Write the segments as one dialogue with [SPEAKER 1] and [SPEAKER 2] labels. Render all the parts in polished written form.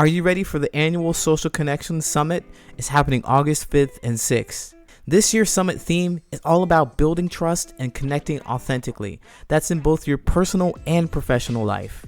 [SPEAKER 1] Are you ready for the annual Social Connections Summit? It's happening August 5th and 6th. This year's summit theme is all about building trust and connecting authentically. That's in both your personal and professional life.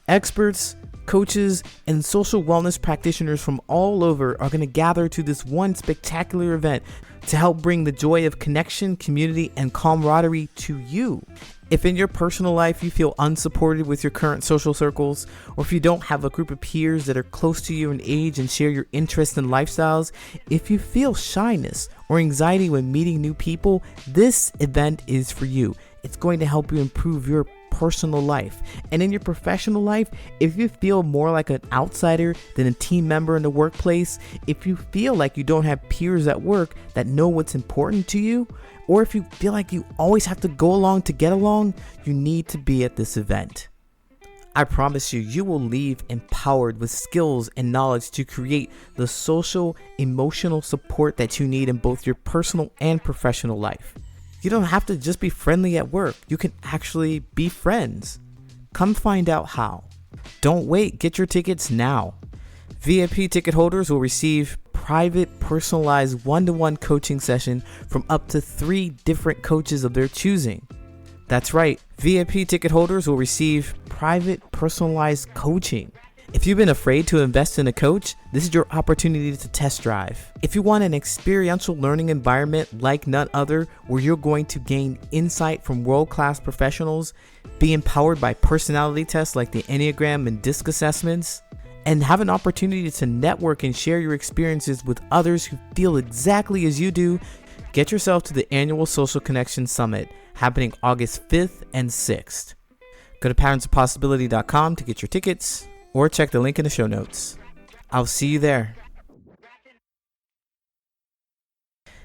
[SPEAKER 1] Experts, coaches, and social wellness practitioners from all over are going to gather to this one spectacular event to help bring the joy of connection, community, and camaraderie to you. If in your personal life you feel unsupported with your current social circles, or if you don't have a group of peers that are close to you in age and share your interests and lifestyles, if you feel shyness or anxiety when meeting new people, this event is for you. It's going to help you improve your personal life. And in your professional life, if you feel more like an outsider than a team member in the workplace, if you feel like you don't have peers at work that know what's important to you, or if you feel like you always have to go along to get along, you need to be at this event. I promise you, you will leave empowered with skills and knowledge to create the social, emotional support that you need in both your personal and professional life. You don't have to just be friendly at work. You can actually be friends. Come find out how. Don't wait. Get your tickets now. VIP ticket holders will receive private, personalized one-to-one coaching session from up to 3 different coaches of their choosing. That's right. VIP ticket holders will receive private, personalized coaching. If you've been afraid to invest in a coach, this is your opportunity to test drive. If you want an experiential learning environment like none other, where you're going to gain insight from world-class professionals, be empowered by personality tests like the Enneagram and DISC assessments, and have an opportunity to network and share your experiences with others who feel exactly as you do, get yourself to the annual Social Connections Summit happening August 5th and 6th. Go to patternsofpossibility.com to get your tickets, or check the link in the show notes. I'll see you there.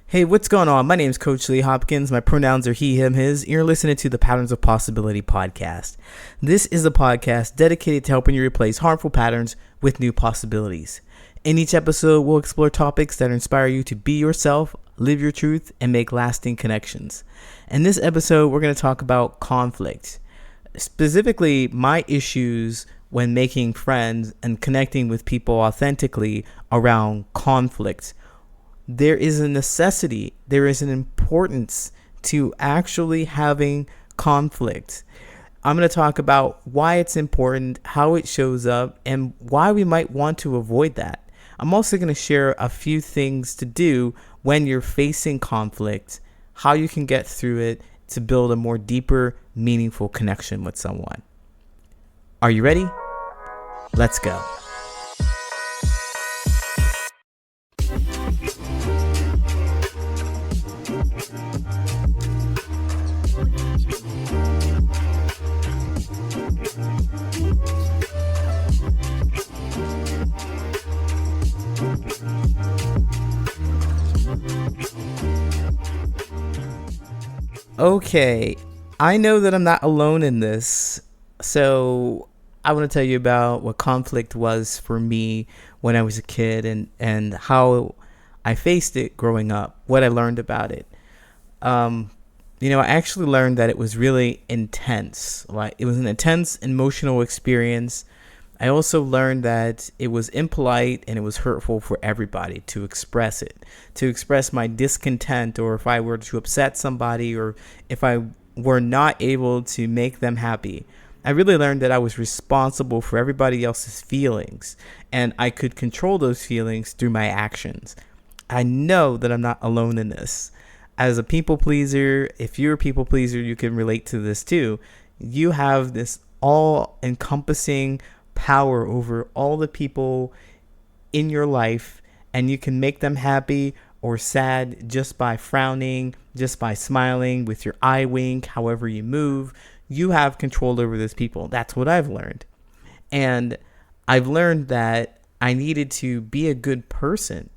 [SPEAKER 1] Hey, what's going on? My name is Coach Lee Hopkins. My pronouns are he, him, his. You're listening to the Patterns of Possibility podcast. This is a podcast dedicated to helping you replace harmful patterns with new possibilities. In each episode, we'll explore topics that inspire you to be yourself, live your truth, and make lasting connections. In this episode, we're going to talk about conflict. Specifically, my issues when making friends and connecting with people authentically around conflict. There is a necessity, there is an importance to actually having conflict. I'm going to talk about why it's important, how it shows up, and why we might want to avoid that. I'm also going to share a few things to do when you're facing conflict, how you can get through it to build a more deeper, meaningful connection with someone. Are you ready? Let's go. Okay, I know that I'm not alone in this, so I want to tell you about what conflict was for me when I was a kid and how I faced it growing up, what I learned about it. I actually learned that it was really intense. Like, it was an intense emotional experience. I also learned that it was impolite and it was hurtful for everybody to express it, to express my discontent, or if I were to upset somebody, or if I were not able to make them happy. I really learned that I was responsible for everybody else's feelings, and I could control those feelings through my actions. I know that I'm not alone in this. As a people pleaser, if you're a people pleaser, you can relate to this too. You have this all-encompassing power over all the people in your life, and you can make them happy or sad just by frowning, just by smiling, with your eye wink, however you move. You have control over those people. That's what I've learned. And I've learned that I needed to be a good person.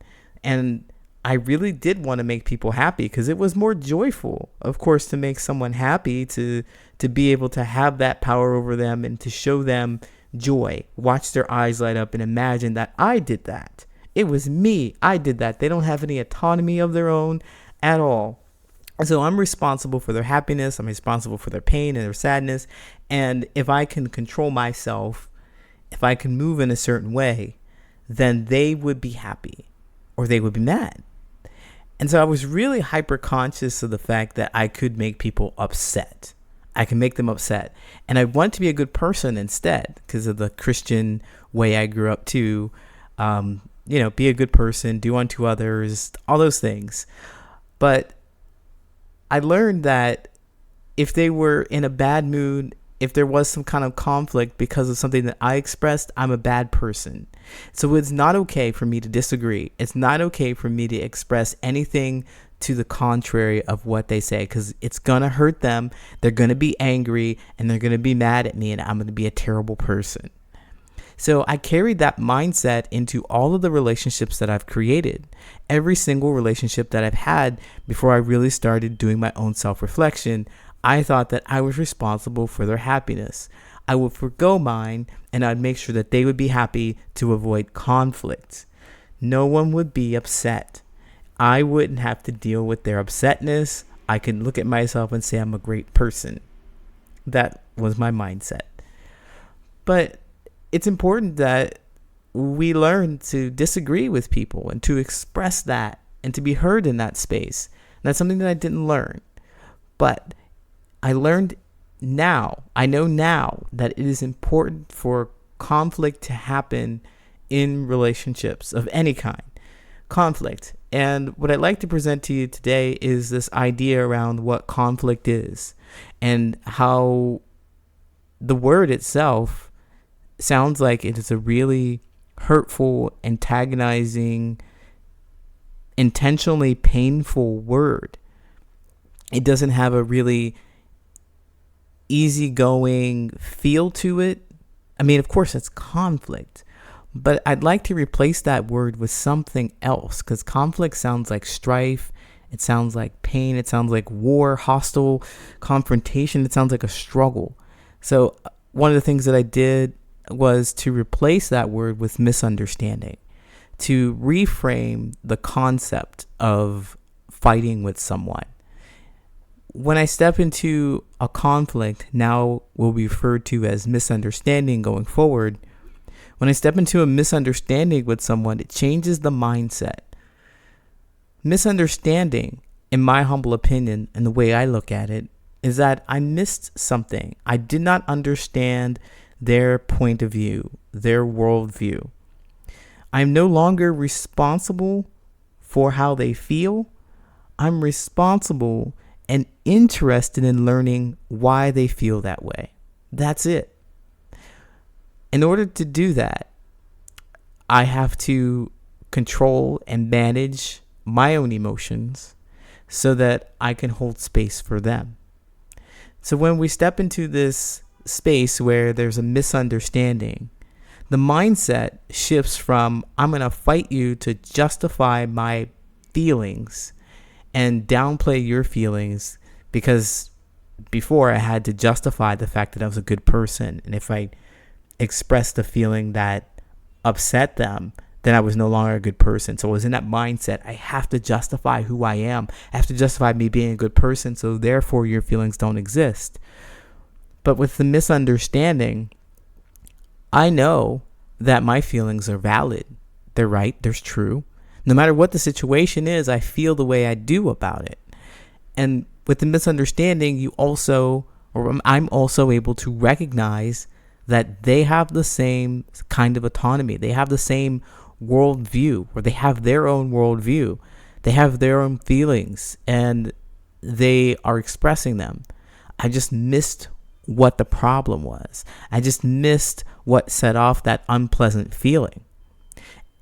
[SPEAKER 1] And I really did want to make people happy because it was more joyful, of course, to make someone happy, to be able to have that power over them and to show them joy, watch their eyes light up and imagine that I did that. It was me. I did that. They don't have any autonomy of their own at all. So I'm responsible for their happiness. I'm responsible for their pain and their sadness. And if I can control myself, if I can move in a certain way, then they would be happy or they would be mad. And so I was really hyper conscious of the fact that I could make people upset. I can make them upset. And I want to be a good person instead because of the Christian way I grew up to, be a good person, do unto others, all those things. But I learned that if they were in a bad mood, if there was some kind of conflict because of something that I expressed, I'm a bad person. So it's not okay for me to disagree. It's not okay for me to express anything to the contrary of what they say, because it's going to hurt them. They're going to be angry and they're going to be mad at me, and I'm going to be a terrible person. So I carried that mindset into all of the relationships that I've created. Every single relationship that I've had before I really started doing my own self-reflection, I thought that I was responsible for their happiness. I would forgo mine, and I'd make sure that they would be happy to avoid conflict. No one would be upset. I wouldn't have to deal with their upsetness. I could look at myself and say I'm a great person. That was my mindset. But it's important that we learn to disagree with people and to express that and to be heard in that space. And that's something that I didn't learn. But I learned now, I know now that it is important for conflict to happen in relationships of any kind. Conflict. And what I'd like to present to you today is this idea around what conflict is and how the word itself sounds like it is a really hurtful, antagonizing, intentionally painful word. It doesn't have a really easygoing feel to it. I mean, of course, it's conflict, but I'd like to replace that word with something else, because conflict sounds like strife. It sounds like pain. It sounds like war, hostile confrontation. It sounds like a struggle. So one of the things that I did was to replace that word with misunderstanding, to reframe the concept of fighting with someone. When I step into a conflict, now will be referred to as misunderstanding going forward. When I step into a misunderstanding with someone, it changes the mindset. Misunderstanding, in my humble opinion, and the way I look at it, is that I missed something. I did not understand their point of view, their worldview. I'm no longer responsible for how they feel. I'm responsible and interested in learning why they feel that way. That's it. In order to do that, I have to control and manage my own emotions so that I can hold space for them. So when we step into this space where there's a misunderstanding, the mindset shifts from I'm going to fight you to justify my feelings and downplay your feelings, because before I had to justify the fact that I was a good person, and if I expressed a feeling that upset them, then I was no longer a good person. So I was in that mindset. I have to justify who I am. I have to justify me being a good person, so therefore your feelings don't exist. But with the misunderstanding, I know that my feelings are valid. They're right. They're true. No matter what the situation is, I feel the way I do about it. And with the misunderstanding, I'm also able to recognize that they have the same kind of autonomy. They have the same worldview, or they have their own worldview. They have their own feelings, and they are expressing them. I just missed what the problem was. I just missed what set off that unpleasant feeling.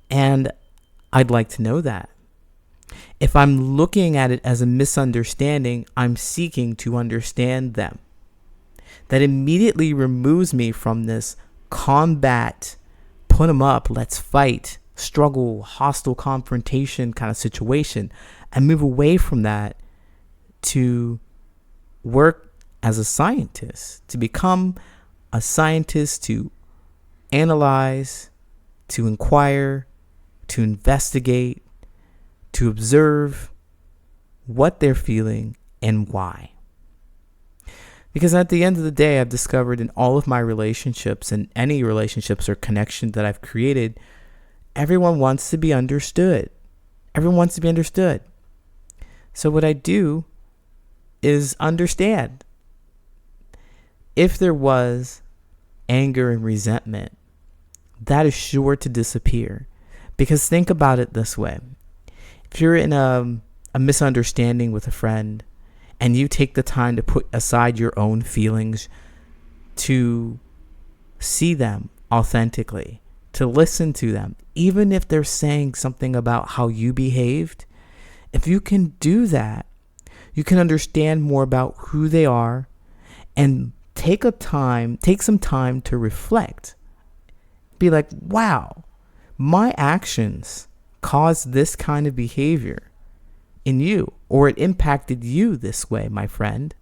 [SPEAKER 1] And I'd like to know that. If I'm looking at it as a misunderstanding, I'm seeking to understand them. That immediately removes me from this combat, put them up, let's fight, struggle, hostile confrontation kind of situation. I move away from that to work as a scientist, to become a scientist, to analyze, to inquire, to investigate, to observe what they're feeling and why. Because at the end of the day, I've discovered in all of my relationships and any relationships or connection that I've created, everyone wants to be understood. Everyone wants to be understood. So what I do is understand. If there was anger and resentment, that is sure to disappear. Because think about it this way. If you're in a misunderstanding with a friend and you take the time to put aside your own feelings to see them authentically, to listen to them, even if they're saying something about how you behaved, if you can do that, you can understand more about who they are and take some time to reflect. Be like, wow, my actions caused this kind of behavior in you, or it impacted you this way, my friend.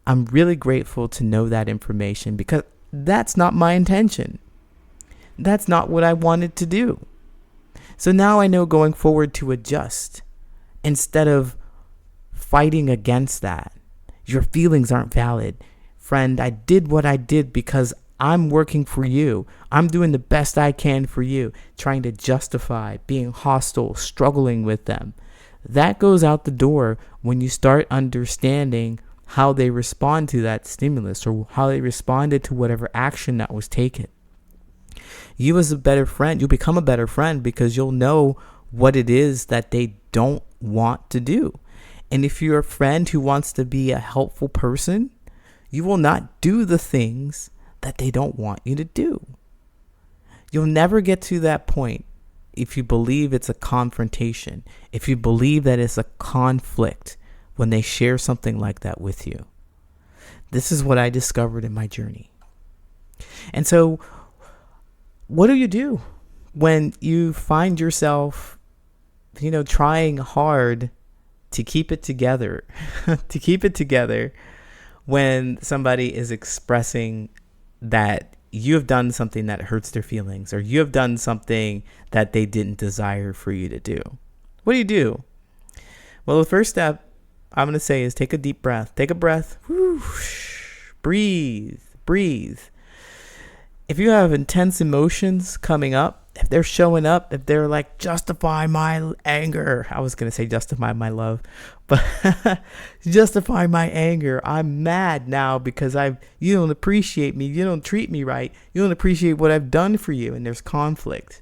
[SPEAKER 1] I'm really grateful to know that information because that's not my intention. That's not what I wanted to do. So now I know going forward to adjust instead of fighting against that. Your feelings aren't valid. Friend, I did what I did because I'm working for you. I'm doing the best I can for you, trying to justify being hostile, struggling with them. That goes out the door when you start understanding how they respond to that stimulus or how they responded to whatever action that was taken. You as a better friend, you'll become a better friend because you'll know what it is that they don't want to do. And if you're a friend who wants to be a helpful person, you will not do the things that they don't want you to do. You'll never get to that point if you believe it's a confrontation, if you believe that it's a conflict when they share something like that with you. This is what I discovered in my journey. And so, what do you do when you find yourself, trying hard to keep it together, when somebody is expressing that you have done something that hurts their feelings or you have done something that they didn't desire for you to do? What do? Well, the first step I'm going to say is take a deep breath. Take a breath. Whoosh, breathe. If you have intense emotions coming up, if they're showing up, if they're like, justify my anger. I was going to say justify my love, but justify my anger. I'm mad now because you don't appreciate me. You don't treat me right. You don't appreciate what I've done for you. And there's conflict.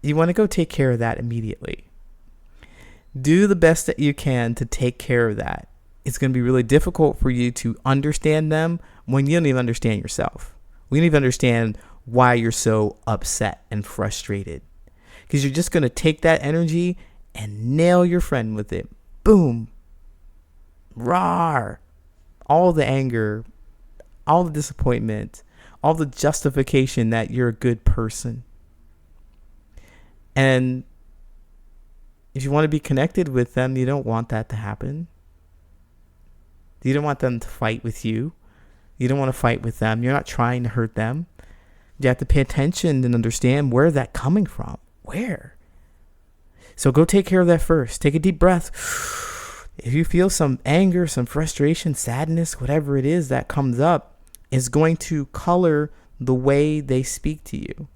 [SPEAKER 1] You want to go take care of that immediately. Do the best that you can to take care of that. It's going to be really difficult for you to understand them when you don't even understand yourself. We don't even understand why you're so upset and frustrated, because you're just going to take that energy and nail your friend with it. Boom. Rawr. All the anger, all the disappointment, all the justification that you're a good person. And if you want to be connected with them, you don't want that to happen. You don't want them to fight with you. You don't want to fight with them. You're not trying to hurt them. You have to pay attention and understand where that's coming from. Where? So go take care of that first. Take a deep breath. If you feel some anger, some frustration, sadness, whatever it is that comes up, is going to color the way they speak to you.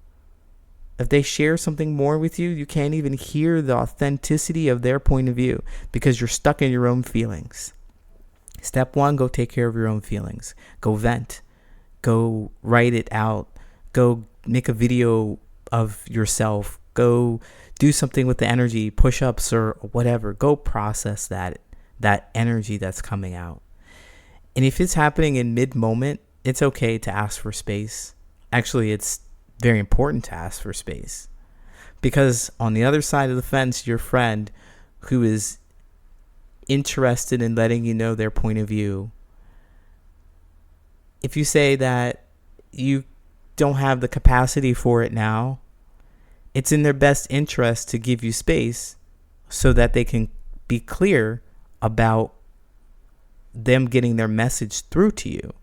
[SPEAKER 1] If they share something more with you, you can't even hear the authenticity of their point of view because you're stuck in your own feelings. Step one, go take care of your own feelings. Go vent. Go write it out. Go make a video of yourself. Go do something with the energy, push-ups or whatever. Go process that energy that's coming out. And if it's happening in mid-moment, it's okay to ask for space. Actually, it's very important to ask for space, because on the other side of the fence, your friend who is interested in letting you know their point of view, if you say that you don't have the capacity for it now, it's in their best interest to give you space so that they can be clear about them getting their message through to you,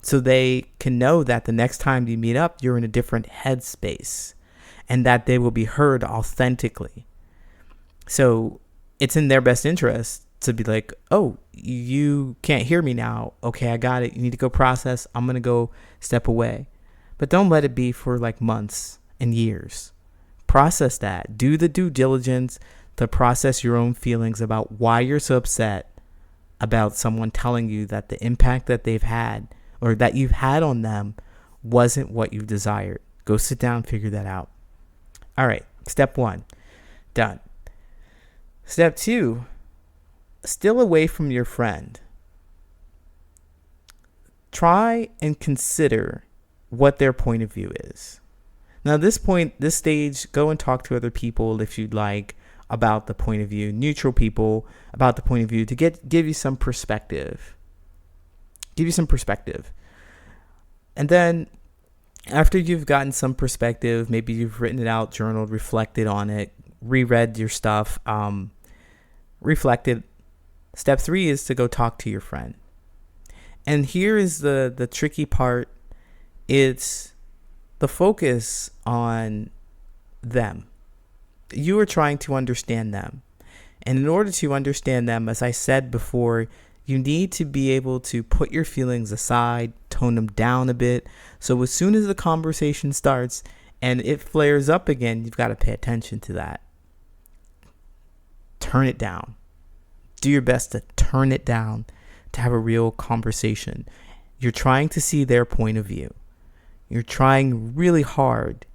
[SPEAKER 1] so they can know that the next time you meet up, you're in a different headspace and that they will be heard authentically. So it's in their best interest to be like, oh, you can't hear me now. Okay, I got it. You need to go process. I'm going to go step away. But don't let it be for like months and years. Process that. Do the due diligence to process your own feelings about why you're so upset about someone telling you that the impact that they've had or that you've had on them wasn't what you desired. Go sit down, figure that out. All right, step 1, done. Step 2, still away from your friend. Try and consider what their point of view is. Now, this stage, go and talk to other people if you'd like about the point of view, neutral people about the point of view to give you some perspective. And then after you've gotten some perspective, maybe you've written it out, journaled, reflected on it, reread your stuff, reflected. Step 3 is to go talk to your friend. And here is the tricky part. It's the focus on them. You are trying to understand them. And in order to understand them, as I said before, you need to be able to put your feelings aside, tone them down a bit. So as soon as the conversation starts and it flares up again, you've got to pay attention to that. Turn it down. Do your best to turn it down, to have a real conversation. You're trying to see their point of view. You're trying really hard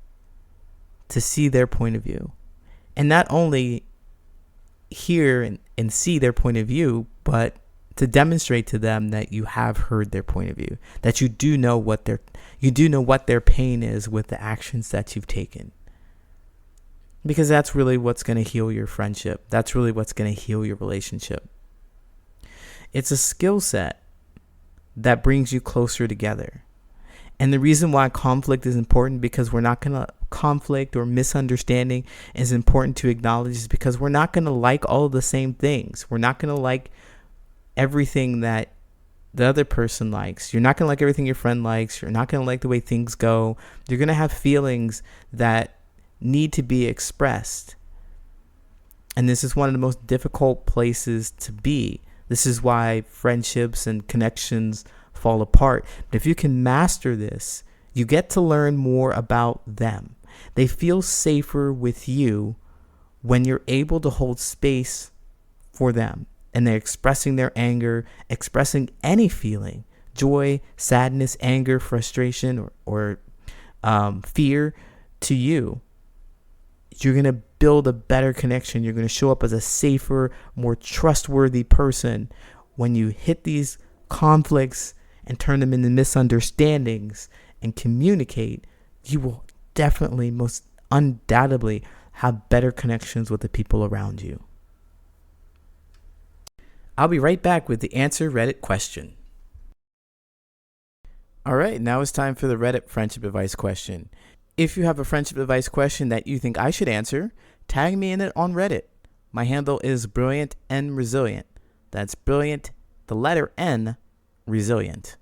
[SPEAKER 1] to see their point of view. And not only hear and see their point of view, but to demonstrate to them that you have heard their point of view, that you do know what their pain is with the actions that you've taken. Because that's really what's going to heal your friendship. That's really what's going to heal your relationship. It's a skill set that brings you closer together. And the reason why conflict is important, because we're not going to conflict or misunderstanding is important to acknowledge, is because we're not going to like all the same things. We're not going to like everything that the other person likes. You're not going to like everything your friend likes. You're not going to like the way things go. You're going to have feelings that need to be expressed. And this is one of the most difficult places to be. This is why friendships and connections fall apart. But if you can master this, you get to learn more about them. They feel safer with you when you're able to hold space for them and they're expressing their anger, expressing any feeling, joy, sadness, anger, frustration, or fear to you. You're going to build a better connection. You're going to show up as a safer, more trustworthy person when you hit these conflicts and turn them into misunderstandings and communicate. You will definitely, most undoubtedly, have better connections with the people around you. I'll be right back with the answer Reddit question. All right, now it's time for the Reddit friendship advice question. If you have a friendship advice question that you think I should answer, tag me in it on Reddit. My handle is Brilliant and Resilient. That's Brilliant, the letter N, Resilient.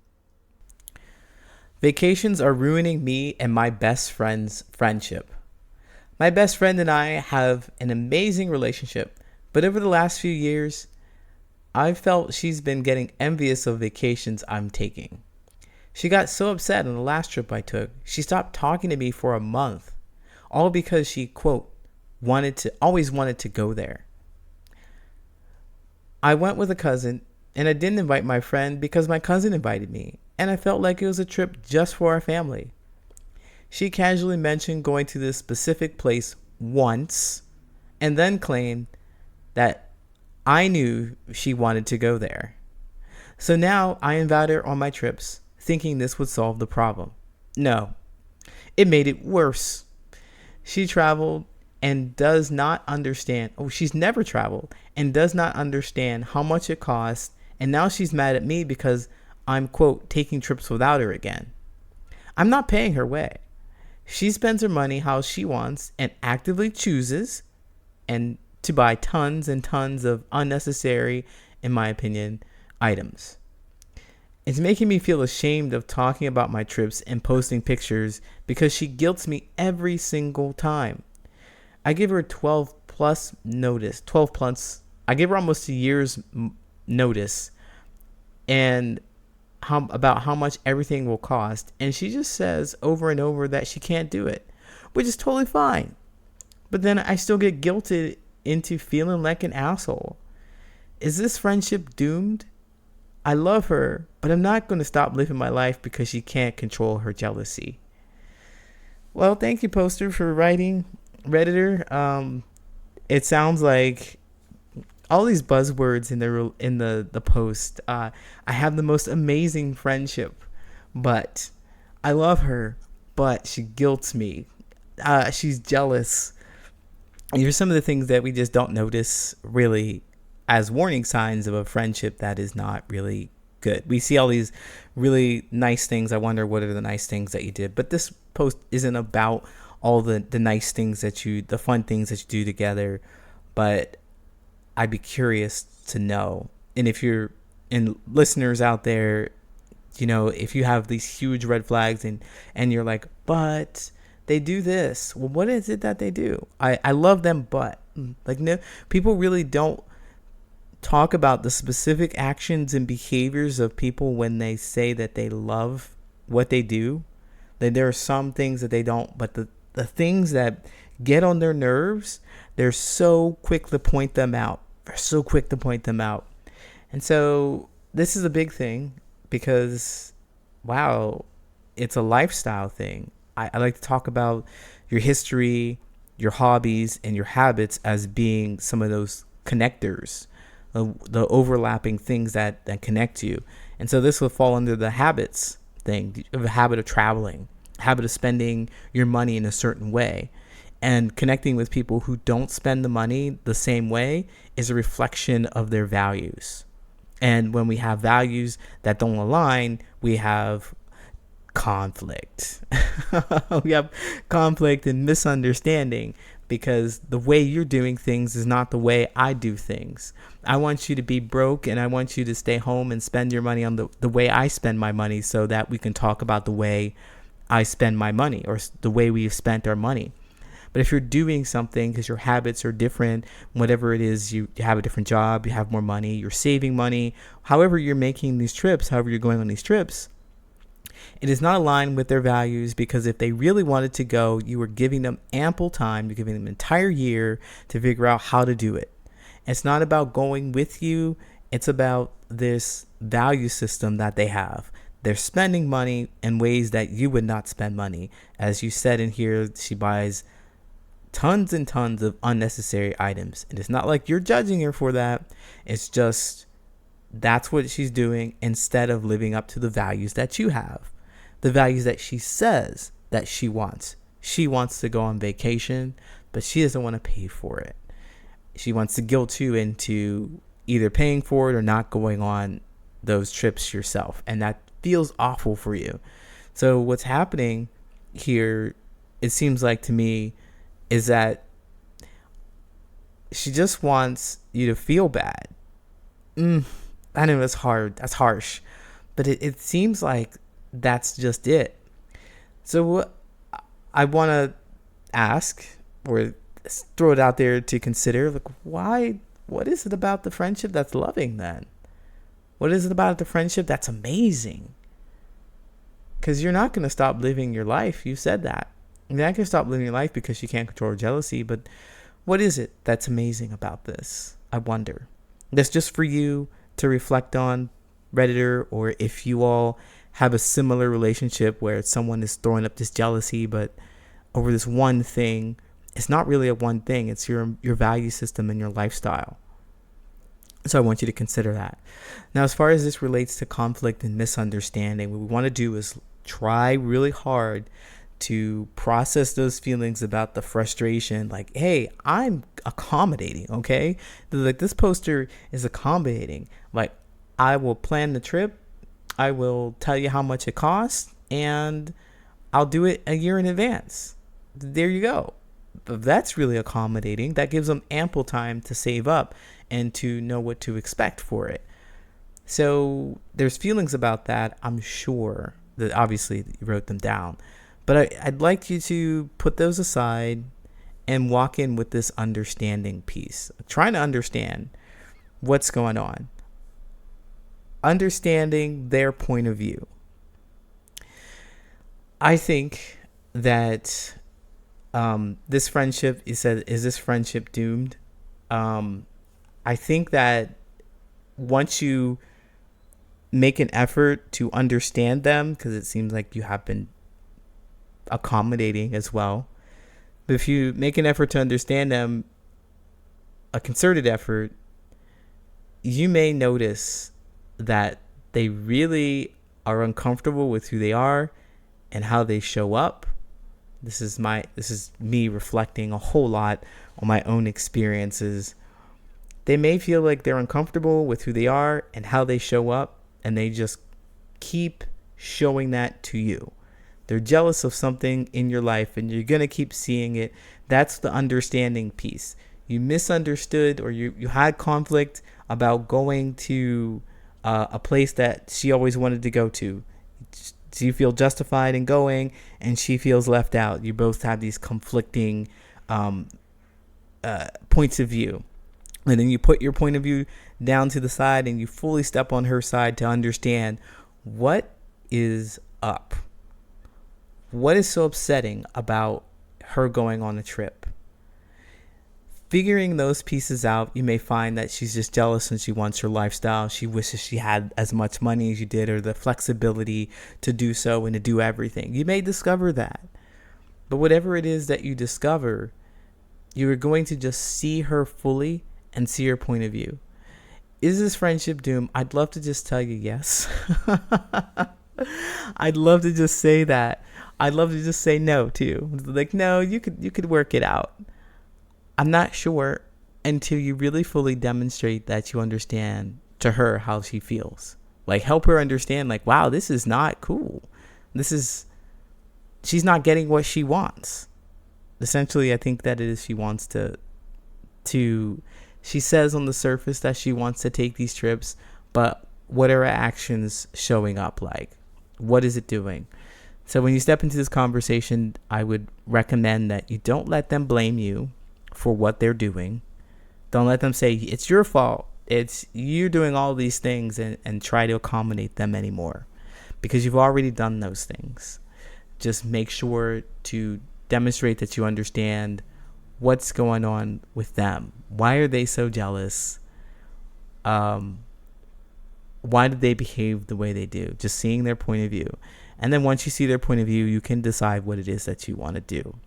[SPEAKER 1] Vacations are ruining me and my best friend's friendship. My best friend and I have an amazing relationship, but over the last few years, I've felt she's been getting envious of vacations I'm taking. She got so upset on the last trip I took, she stopped talking to me for a month, all because she, quote, always wanted to go there. I went with a cousin, and I didn't invite my friend because my cousin invited me, and I felt like it was a trip just for our family. She casually mentioned going to this specific place once, and then claimed that I knew she wanted to go there. So now I invite her on my trips, thinking this would solve the problem. No, it made it worse. She traveled and does not understand. She's never traveled and does not understand how much it costs. And now she's mad at me because I'm, quote, taking trips without her again. I'm not paying her way. She spends her money how she wants and actively chooses and to buy tons and tons of unnecessary, in my opinion, items. It's making me feel ashamed of talking about my trips and posting pictures because she guilts me every single time. I give her 12 plus. I give her almost a year's notice and about how much everything will cost. And she just says over and over that she can't do it, which is totally fine. but then I still get guilted into feeling like an asshole. Is this friendship doomed? I love her, but I'm not going to stop living my life because she can't control her jealousy. Well, thank you, Poster, for writing, Redditor. It sounds like all these buzzwords in the post. I have the most amazing friendship, but I love her, but she guilts me. She's jealous. And here's some of the things that we just don't notice really as warning signs of a friendship that is not really good. We see all these really nice things. I wonder what are the nice things that you did. But this post isn't about all the nice things the fun things that you do together. But I'd be curious to know. And if you're in listeners out there, if you have these huge red flags and you're like, but they do this. Well, what is it that they do? I love them, but like, no, people really don't talk about the specific actions and behaviors of people when they say that they love what they do. That there are some things that they don't, but the things that get on their nerves, they're so quick to point them out. And so this is a big thing because, wow, it's a lifestyle thing. I like to talk about your history, your hobbies, and your habits as being some of those connectors, the overlapping things that connect you. And so this will fall under the habits thing, the habit of traveling, habit of spending your money in a certain way. And connecting with people who don't spend the money the same way is a reflection of their values. And when we have values that don't align, we have conflict. We have conflict and misunderstanding because the way you're doing things is not the way I do things. I want you to be broke and I want you to stay home and spend your money on the way I spend my money so that we can talk about the way I spend my money or the way we've spent our money. But if you're doing something because your habits are different, whatever it is, you have a different job, you have more money, you're saving money, however you're making these trips, however you're going on these trips, it is not aligned with their values because if they really wanted to go, you were giving them ample time, you're giving them an entire year to figure out how to do it. It's not about going with you, it's about this value system that they have. They're spending money in ways that you would not spend money. As you said in here, she buys tons and tons of unnecessary items. And it's not like you're judging her for that. It's just that's what she's doing instead of living up to the values that you have. The values that she says that she wants. She wants to go on vacation, but she doesn't want to pay for it. She wants to guilt you into either paying for it or not going on those trips yourself. And that feels awful for you. So what's happening here, it seems like to me, is that she just wants you to feel bad. I know that's hard. That's harsh. But it seems like that's just it. So what I want to ask or throw it out there to consider, like, why? What is it about the friendship that's loving then? What is it about the friendship that's amazing? Because you're not going to stop living your life. You said that. You're not going to stop living your life because you can't control jealousy. But what is it that's amazing about this? I wonder. That's just for you to reflect on, Redditor, or if you all have a similar relationship where someone is throwing up this jealousy, but over this one thing. It's not really a one thing. It's your value system and your lifestyle. So I want you to consider that. Now, as far as this relates to conflict and misunderstanding, what we want to do is try really hard to process those feelings about the frustration. Like, hey, I'm accommodating, okay? Like, this poster is accommodating. Like, I will plan the trip. I will tell you how much it costs, and I'll do it a year in advance. There you go. That's really accommodating. That gives them ample time to save up and to know what to expect for it. So there's feelings about that, I'm sure, that obviously you wrote them down. But I'd like you to put those aside and walk in with this understanding piece. Trying to understand what's going on. Understanding their point of view. I think that This friendship, you said, is this friendship doomed? I think that once you make an effort to understand them, because it seems like you have been accommodating as well, but if you make an effort to understand them, a concerted effort, you may notice that they really are uncomfortable with who they are and how they show up. This is me reflecting a whole lot on my own experiences. They may feel like they're uncomfortable with who they are and how they show up, and they just keep showing that to you. They're jealous of something in your life, and you're going to keep seeing it. That's the understanding piece. You misunderstood, or you had conflict about going to a place that she always wanted to go to. So you feel justified in going, and she feels left out. You both have these conflicting points of view. And then you put your point of view down to the side, and you fully step on her side to understand what is up. What is so upsetting about her going on a trip? Figuring those pieces out, you may find that she's just jealous and she wants your lifestyle. She wishes she had as much money as you did, or the flexibility to do so and to do everything. You may discover that. But whatever it is that you discover, you are going to just see her fully and see her point of view. Is this friendship doomed? I'd love to just tell you yes. I'd love to just say that. I'd love to just say no too. Like, no, you could work it out. I'm not sure until you really fully demonstrate that you understand to her how she feels. Like, help her understand, like, wow, this is not cool. She's not getting what she wants. Essentially, I think that it is she wants to she says on the surface that she wants to take these trips, but what are her actions showing up like? What is it doing? So when you step into this conversation, I would recommend that you don't let them blame you for what they're doing. Don't let them say it's your fault. It's you doing all these things and try to accommodate them anymore, because you've already done those things. Just make sure to demonstrate that you understand what's going on with them. Why are they so jealous? Why did they behave the way they do? Just seeing their point of view. And then once you see their point of view, you can decide what it is that you want to do.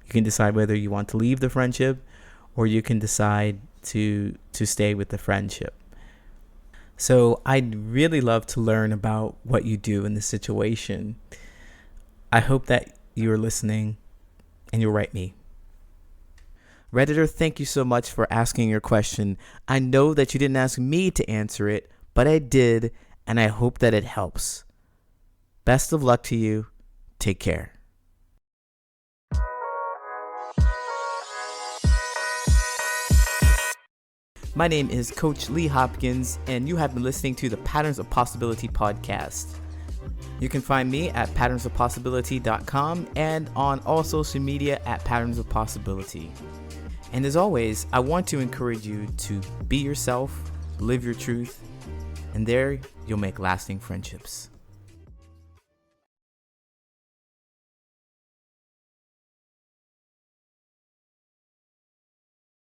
[SPEAKER 1] You can decide whether you want to leave the friendship, or you can decide to stay with the friendship. So I'd really love to learn about what you do in this situation. I hope that you're listening and you'll write me. Redditor, thank you so much for asking your question. I know that you didn't ask me to answer it, but I did, and I hope that it helps. Best of luck to you. Take care. My name is Coach Lee Hopkins, and you have been listening to the Patterns of Possibility podcast. You can find me at patternsofpossibility.com and on all social media at Patterns of Possibility. And as always, I want to encourage you to be yourself, live your truth, and there you'll make lasting friendships.